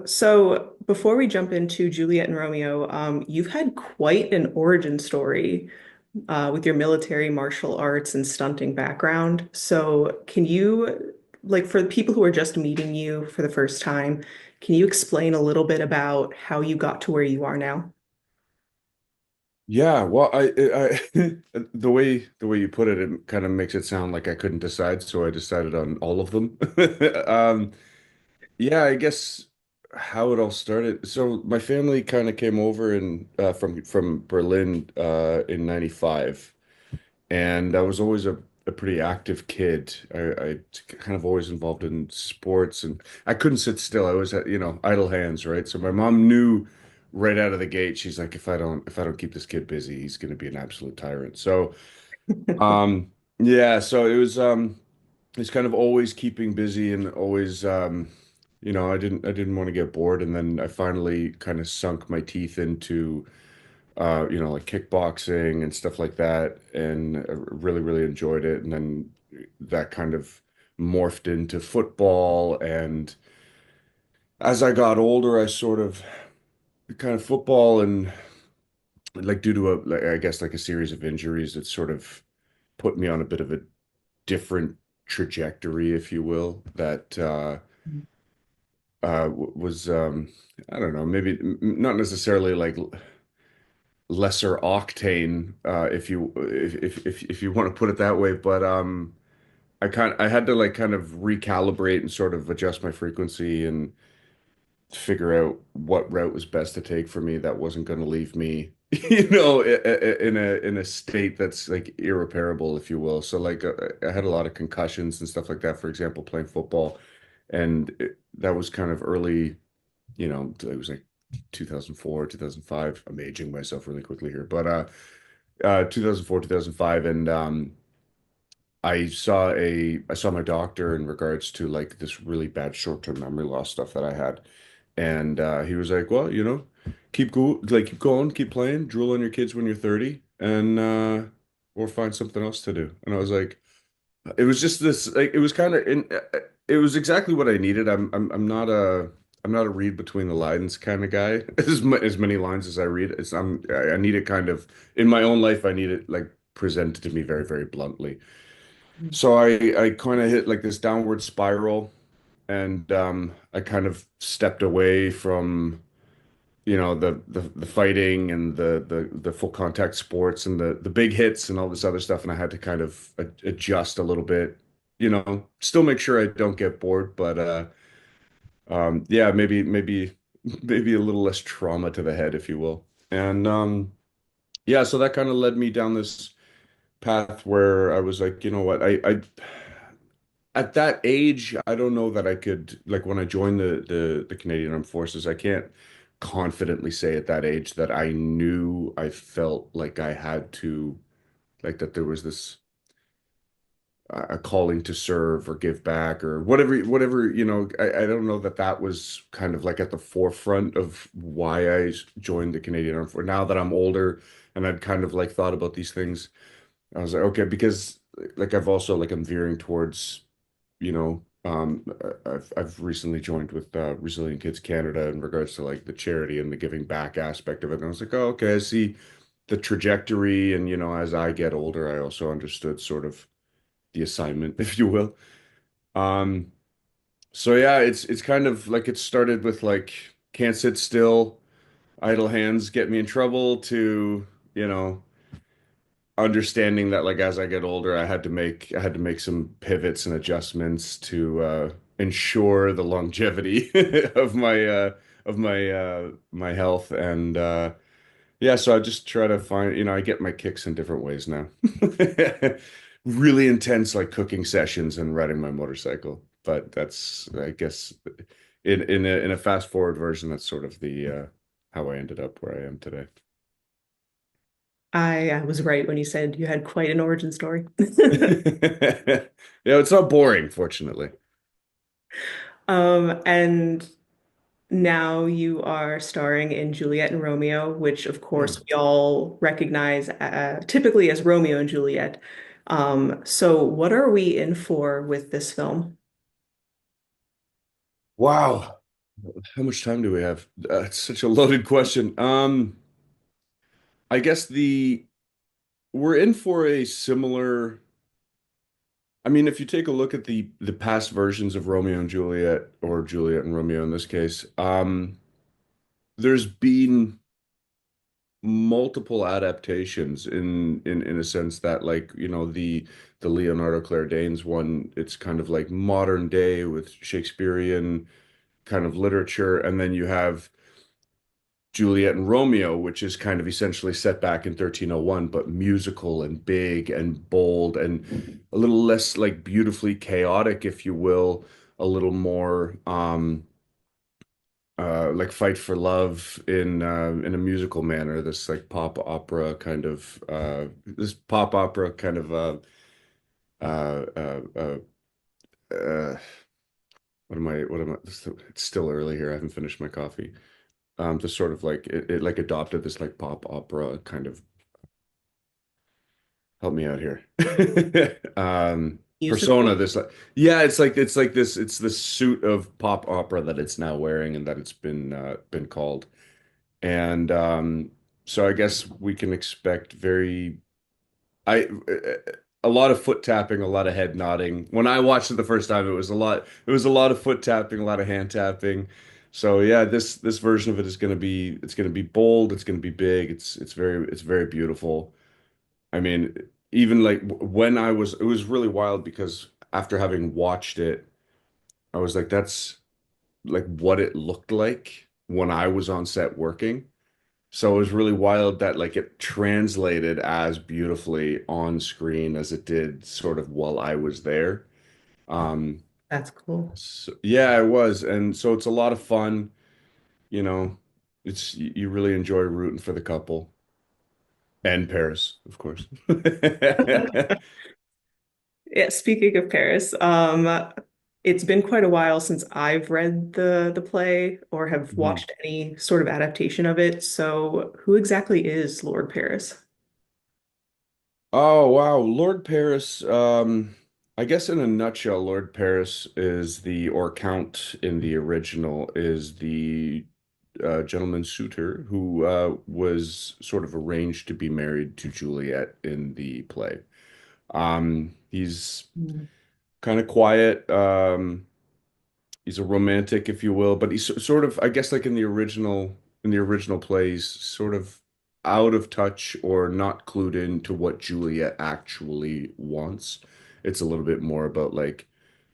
So before we jump into Juliet and Romeo, you've had quite an origin story with your military, martial arts, and stunting background. So can you, like, for the people who are just meeting you for the first time, can you explain a little bit about how you got to where you are now? Yeah, well, the way you put it, it kind of makes it sound like I couldn't decide, so I decided on all of them. Um, yeah, I guess how it all started. So my family kind of came over and from Berlin in '95, and I was always a pretty active kid. I kind of always involved in sports, and I couldn't sit still. I always had, idle hands, right? So my mom knew right out of the gate, she's like, if I don't keep this kid busy, he's going to be an absolute tyrant. So, um, yeah, so it's kind of always keeping busy and always, I didn't want to get bored, and then I finally kind of sunk my teeth into like kickboxing and stuff like that, and I really, really enjoyed it. And then that kind of morphed into football. And as I got older, I sort of kind of football and like due to I guess like a series of injuries, it sort of put me on a bit of a different trajectory, if you will, that was I don't know, maybe not necessarily like lesser octane, if you want to put it that way. But I had to like kind of recalibrate and sort of adjust my frequency and figure out what route was best to take for me that wasn't going to leave me, in a state that's like irreparable, if you will. So like I had a lot of concussions and stuff like that, for example, playing football, and that was kind of early, it was like 2004, 2005. I'm aging myself really quickly here, but 2004, 2005, and I saw my doctor in regards to like this really bad short-term memory loss stuff that I had. And he was like, "Well, keep going, keep playing, drool on your kids when you're 30, and or find something else to do." And I was like, it was just this like it was kind of in it was exactly what I needed. I'm not a read between the lines kind of guy. As many lines as I read, I need it kind of in my own life. I need it like presented to me very, very bluntly. So I kind of hit like this downward spiral, and I kind of stepped away from the fighting and the full contact sports and the big hits and all this other stuff, and I had to kind of adjust a little bit, still make sure I don't get bored, but yeah, maybe a little less trauma to the head, if you will. And yeah, so that kind of led me down this path where I was like, you know what, I at that age, I don't know that I could, like, when I joined the Canadian Armed Forces, I can't confidently say at that age that I knew I felt like I had to, like, that there was this a calling to serve or give back or whatever, I don't know that that was kind of like at the forefront of why I joined the Canadian Armed Forces. Now that I'm older and I'd kind of like thought about these things, I was like, okay, because like I've also like I'm veering towards, I've recently joined with Resilient Kids Canada in regards to like the charity and the giving back aspect of it. And I was like, oh, okay, I see the trajectory. And as I get older, I also understood sort of the assignment, if you will. Um, so yeah, it's kind of like it started with like can't sit still, idle hands get me in trouble to, you know understanding that like as I get older, I had to make some pivots and adjustments to ensure the longevity of my health. And yeah, so I just try to find, I get my kicks in different ways now. Really intense like cooking sessions and riding my motorcycle. But that's, I guess, in a fast forward version, that's sort of the how I ended up where I am today. I was right when you said you had quite an origin story. Yeah, it's not boring, fortunately. And now you are starring in Juliet and Romeo, which of Hmm. course we all recognize typically as Romeo and Juliet. So what are we in for with this film? Wow. How much time do we have? It's such a loaded question. I guess the we're in for a similar. I mean, if you take a look at the past versions of Romeo and Juliet, or Juliet and Romeo in this case, there's been multiple adaptations in a sense that, like, the Leonardo Claire Danes one, it's kind of like modern day with Shakespearean kind of literature, and then you have Juliet and Romeo, which is kind of essentially set back in 1301, but musical and big and bold and a little less like beautifully chaotic, if you will, a little more like fight for love in a musical manner, this like pop opera kind of uh uh uh, uh what am I it's still early here. I haven't finished my coffee. Just sort of like it like adopted this like pop opera kind of, help me out here. Persona, Musical? this like, yeah, it's like this, it's this suit of pop opera that it's now wearing and that it's been called. And so I guess we can expect I a lot of foot tapping, a lot of head nodding. When I watched it the first time, it was a lot of foot tapping, a lot of hand tapping. So yeah, this version of it is it's gonna be bold, it's gonna be big, it's very beautiful. I mean, even like when it was really wild because after having watched it, I was like, that's like what it looked like when I was on set working. So it was really wild that like it translated as beautifully on screen as it did sort of while I was there. Um, That's cool. so, yeah, it was. And so it's a lot of fun, you know, you really enjoy rooting for the couple and Paris, of course. Yeah, speaking of Paris, it's been quite a while since I've read the play or have Mhm. watched any sort of adaptation of it. So, who exactly is Lord Paris? Oh wow, Lord Paris. I guess in a nutshell, Lord Paris is or Count in the original is the gentleman suitor who was sort of arranged to be married to Juliet in the play. He's Hmm. kind of quiet. He's a romantic, if you will, but he's sort of, I guess, like in the original plays, sort of out of touch or not clued into what Juliet actually wants. It's a little bit more about like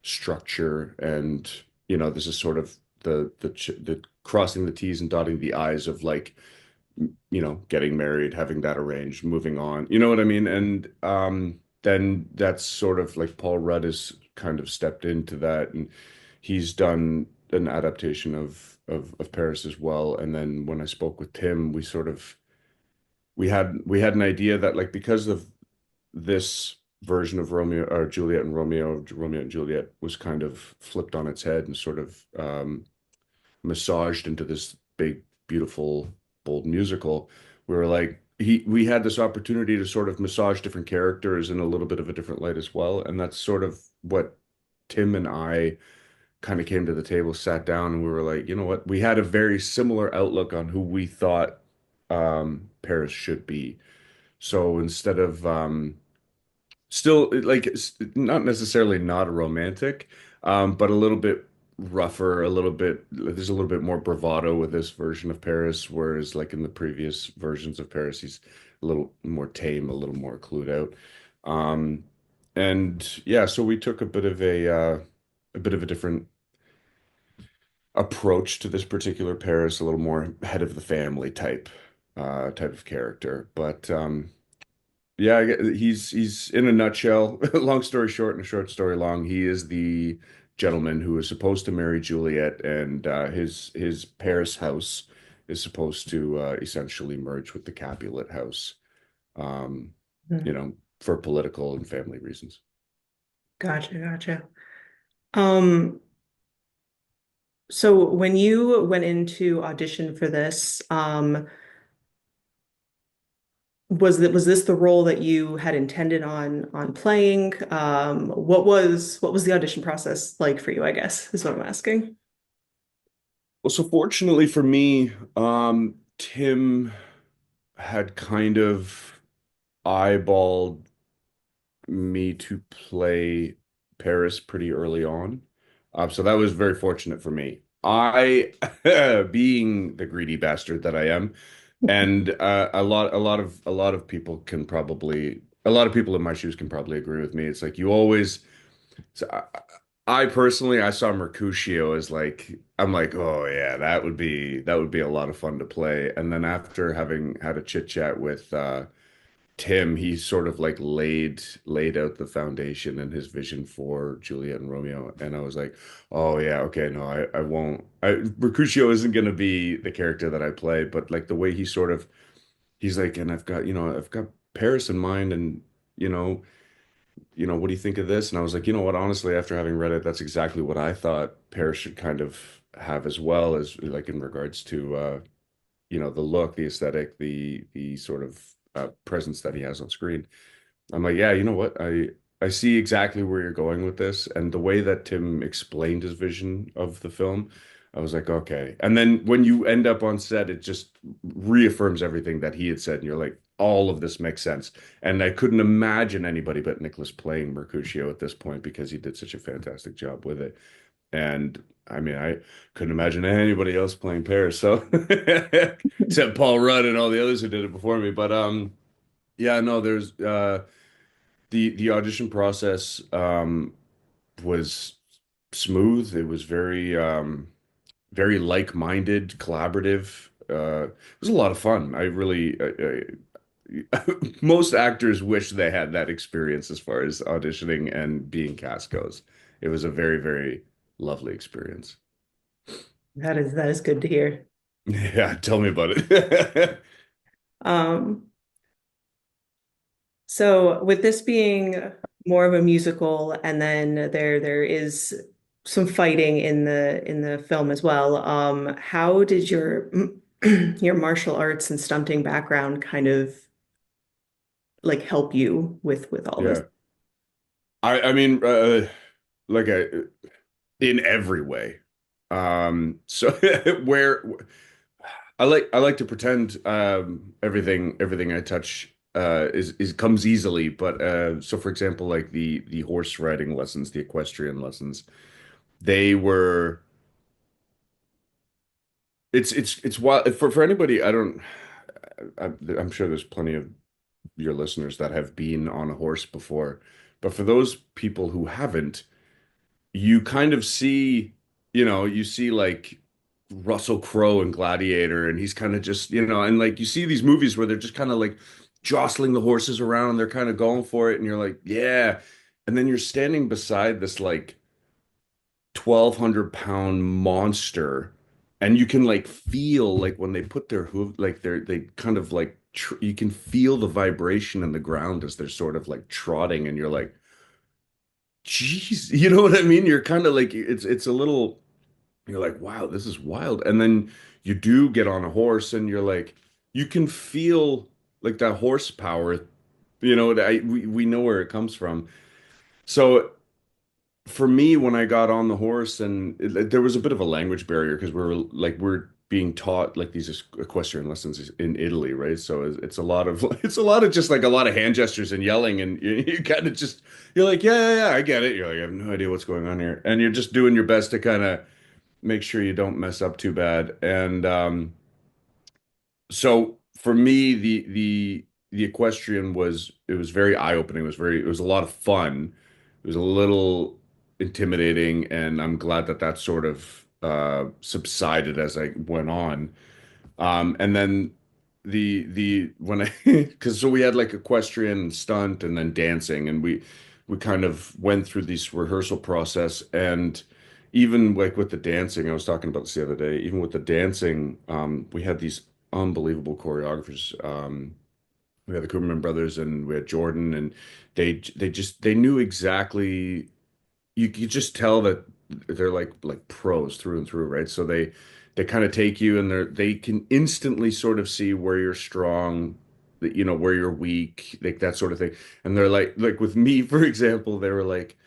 structure and this is sort of the crossing the T's and dotting the I's of like getting married, having that arranged, moving on. You know what I mean? And then that's sort of like Paul Rudd has kind of stepped into that, and he's done an adaptation of Paris as well. And then when I spoke with Tim, we had an idea that like because of this version of Romeo or Juliet and Romeo and Juliet was kind of flipped on its head and sort of massaged into this big, beautiful, bold musical. We were like, we had this opportunity to sort of massage different characters in a little bit of a different light as well. And that's sort of what Tim and I kind of came to the table, sat down, and we were like, you know what? We had a very similar outlook on who we thought Paris should be. So instead of still like not necessarily not a romantic, but a little bit rougher, a little bit there's a little bit more bravado with this version of Paris, whereas like in the previous versions of Paris, he's a little more tame, a little more clued out. Um, and yeah, so we took a bit of a different approach to this particular Paris, a little more head of the family type of character. But yeah, he's in a nutshell, long story short and a short story long, he is the gentleman who is supposed to marry Juliet, and his Paris house is supposed to essentially merge with the Capulet house, um, Hmm. for political and family reasons. Gotcha, gotcha. Um, so when you went into audition for this, was this the role that you had intended on playing? What was the audition process like for you, I guess, is what I'm asking. Well, so fortunately for me, Tim had kind of eyeballed me to play Paris pretty early on. So that was very fortunate for me. I, being the greedy bastard that I am, and a lot of people can probably, a lot of people in my shoes can probably agree with me. It's like you always, so I personally, I saw Mercutio as like, I'm like, oh yeah, that would be a lot of fun to play. And then after having had a chit chat with Tim, he sort of like laid out the foundation and his vision for Juliet and Romeo. And I was like, oh yeah, okay, no, I won't. Mercutio isn't gonna be the character that I play, but like the way he sort of he's like, and I've got, I've got Paris in mind and you know, what do you think of this? And I was like, you know what, honestly, after having read it, that's exactly what I thought Paris should kind of have as well as like in regards to the look, the aesthetic, the sort of presence that he has on screen. I'm like, yeah, you know what? I see exactly where you're going with this, and the way that Tim explained his vision of the film, I was like, okay. And then when you end up on set, it just reaffirms everything that he had said, and you're like, all of this makes sense. And I couldn't imagine anybody but Nicholas playing Mercutio at this point because he did such a fantastic job with it. And I mean, I couldn't imagine anybody else playing Paris, so except Paul Rudd and all the others who did it before me. But yeah, no, there's the audition process was smooth. It was very like-minded, collaborative. It was a lot of fun. I really most actors wish they had that experience as far as auditioning and being cast goes. It was a very, very lovely experience. That is good to hear. Yeah, tell me about it. Um, so with this being more of a musical, and then there is some fighting in the film as well. How did your your martial arts and stunting background kind of like help you with all this? Yeah. I mean like a in every way. So where I like to pretend everything I touch is comes easily, but so for example like the horse riding lessons, the equestrian lessons, they were it's wild for anybody I'm sure there's plenty of your listeners that have been on a horse before, but for those people who haven't, you kind of see, you see like Russell Crowe in Gladiator, and he's kind of just, and like you see these movies where they're just kind of like jostling the horses around, they're kind of going for it, and you're like, yeah. And then you're standing beside this like 1,200 pound monster, and you can like feel like when they put their hoof, like they kind of like tr you can feel the vibration in the ground as they're sort of like trotting, and you're like, Jeez, you know what I mean? You're kind of like it's a little you're like, wow, this is wild. And then you do get on a horse and you're like you can feel like that horsepower, we know where it comes from. So for me, when I got on the horse and there was a bit of a language barrier because we're being taught like these equestrian lessons in Italy, right? So it's a lot of it's a lot of just like a lot of hand gestures and yelling, and you kind of just you're like, yeah, I get it. You're like, I have no idea what's going on here, and you're just doing your best to kind of make sure you don't mess up too bad. And so for me, the equestrian it was very eye-opening. It was a lot of fun. It was a little intimidating, and I'm glad that that sort of subsided as I went on. And then the when I because so we had like equestrian stunt and then dancing, and we kind of went through this rehearsal process. And even like with the dancing, I was talking about this the other day, even with the dancing, we had these unbelievable choreographers. We had the Cooperman brothers and we had Jordan, and they knew exactly, you could just tell that they're like pros through and through, right? So they kind of take you and they can instantly sort of see where you're strong, that where you're weak, like that sort of thing. And they're like with me, for example, they were like,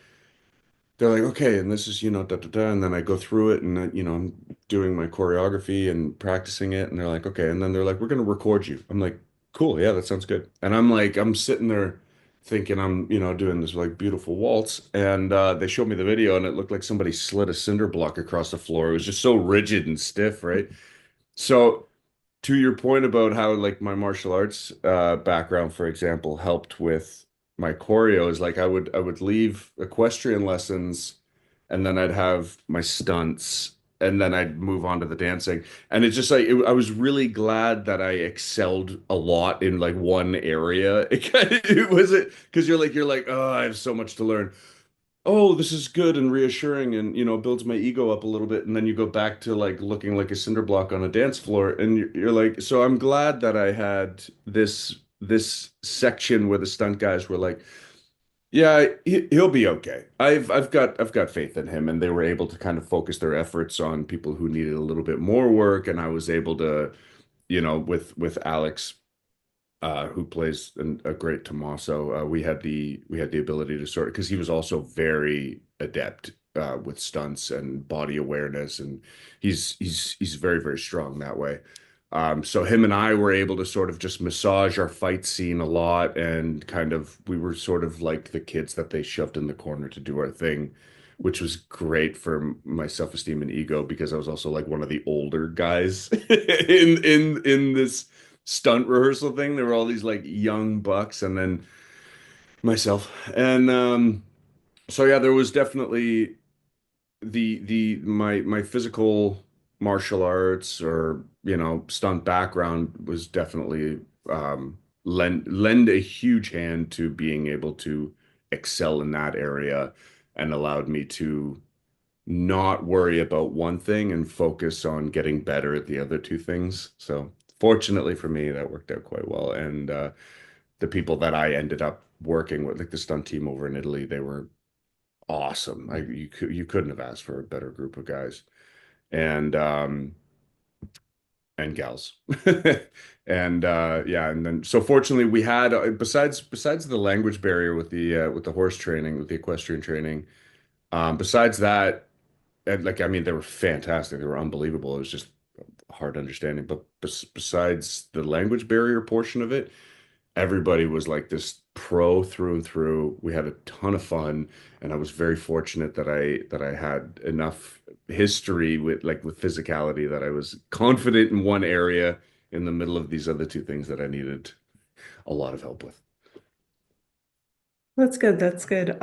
they're like, okay, and this is, da da da, and then I go through it, and I'm doing my choreography and practicing it, and they're like, okay, and then they're like, we're gonna record you. I'm like, cool, yeah, that sounds good. And I'm like, I'm sitting there thinking I'm, doing this like beautiful waltz, and they showed me the video, and it looked like somebody slid a cinder block across the floor. It was just so rigid and stiff, right? So to your point about how like my martial arts background, for example, helped with my choreo is like I would leave equestrian lessons and then I'd have my stunts and then I'd move on to the dancing. And it's just like I was really glad that I excelled a lot in like one area. It wasn't because you're like, oh, I have so much to learn. Oh, this is good and reassuring and builds my ego up a little bit and then you go back to like looking like a cinder block on a dance floor and you're like so I'm glad that I had this section where the stunt guys were like yeah he'll be okay. I've got faith in him and they were able to kind of focus their efforts on people who needed a little bit more work and I was able to with Alex who plays a great Tommaso. We had the ability to sort because he was also very adept with stunts and body awareness, and he's very very strong that way. So him and I were able to sort of just massage our fight scene a lot, and kind of we were sort of like the kids that they shoved in the corner to do our thing, which was great for my self-esteem and ego because I was also like one of the older guys in this stunt rehearsal thing. There were all these like young bucks and then myself. And so yeah, there was definitely the my physical martial arts or stunt background was definitely lend a huge hand to being able to excel in that area and allowed me to not worry about one thing and focus on getting better at the other two things. So fortunately for me, that worked out quite well. And the people that I ended up working with, like the stunt team over in Italy, they were awesome. You couldn't have asked for a better group of guys and gals. And yeah, and then so fortunately we had besides the language barrier with the horse training, with the equestrian training, besides that and like I mean they were fantastic. They were unbelievable. It was just hard understanding. But besides the language barrier portion of it, everybody was like this pro through and through. We had a ton of fun, and I was very fortunate that I had enough history with physicality that I was confident in one area in the middle of these other two things that I needed a lot of help with. That's good. That's good.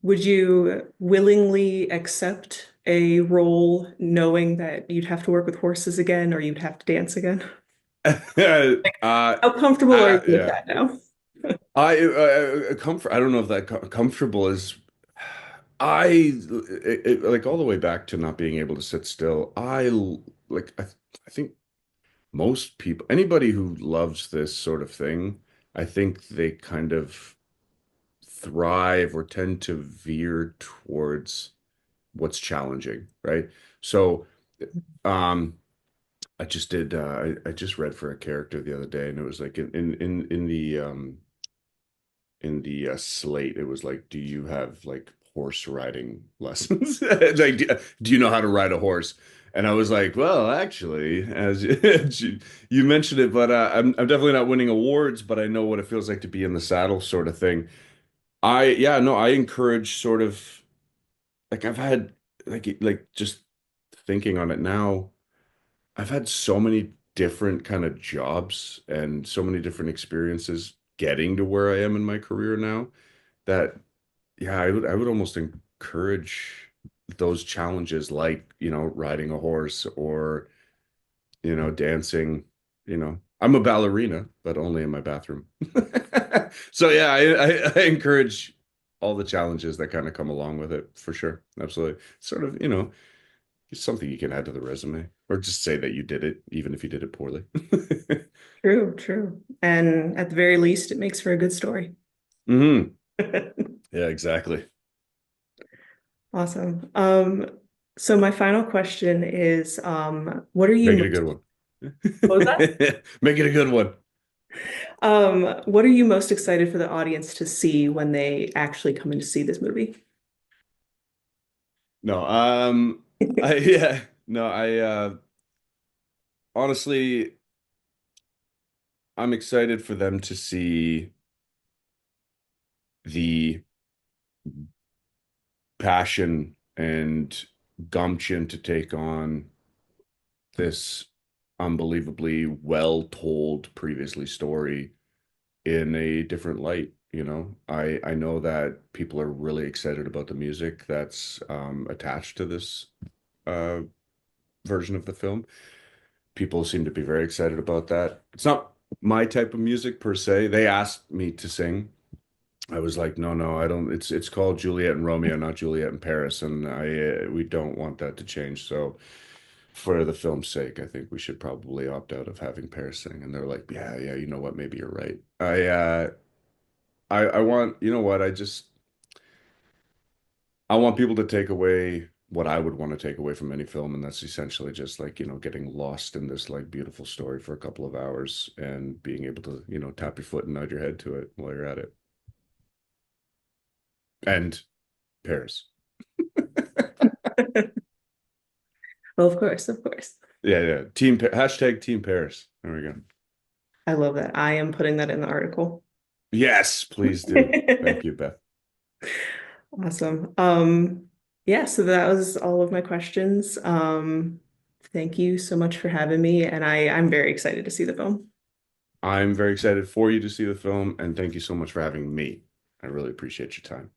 Would you willingly accept a role knowing that you'd have to work with horses again or you'd have to dance again? How comfortable are you with Yeah. that now? Comfort. I don't know if that comfortable is. Like all the way back to not being able to sit still. Like I think most people, anybody who loves this sort of thing, I think they kind of thrive or tend to veer towards what's challenging, right? So, um, I just read for a character the other day, and it was like in the slate, it was like, do you have like horse riding lessons? Like, do you know how to ride a horse? And I was like, well, actually, as you mentioned it, but I'm definitely not winning awards, but I know what it feels like to be in the saddle, sort of thing. Yeah, no, I encourage sort of like I've had like just thinking on it now, I've had so many different kind of jobs and so many different experiences getting to where I am in my career now that yeah, I would almost encourage those challenges like, riding a horse or, dancing, I'm a ballerina, but only in my bathroom. So yeah, I encourage all the challenges that kind of come along with it for sure. Absolutely. Sort of, it's something you can add to the resume or just say that you did it, even if you did it poorly. True, true. And at the very least, it makes for a good story. Hmm. Yeah, exactly. Awesome. So my final question is, what are you Make it a most, good one. what was that? Make it a good one. What are you most excited for the audience to see when they actually come in to see this movie? No, I yeah, no, honestly, I'm excited for them to see the passion and gumption to take on this unbelievably well told previously story in a different light. I know that people are really excited about the music that's attached to this uh, version of the film. People seem to be very excited about that. It's not my type of music per se. They asked me to sing. I was like, no, no, I don't. It's called Juliet and Romeo, not Juliet and Paris, and I we don't want that to change. So for the film's sake, I think we should probably opt out of having Paris sing. And they're like, yeah, yeah, you know what? Maybe you're right. I want, you know what? I want people to take away what I would want to take away from any film, and that's essentially just like, getting lost in this like beautiful story for a couple of hours and being able to, tap your foot and nod your head to it while you're at it. And Paris. Well, of course, of course. Yeah, yeah. Hashtag Team Paris. There we go. I love that. I am putting that in the article. Yes, please do. Thank you, Beth. Awesome. Yeah, so that was all of my questions. Thank you so much for having me, and I'm very excited to see the film. I'm very excited for you to see the film, and thank you so much for having me. I really appreciate your time.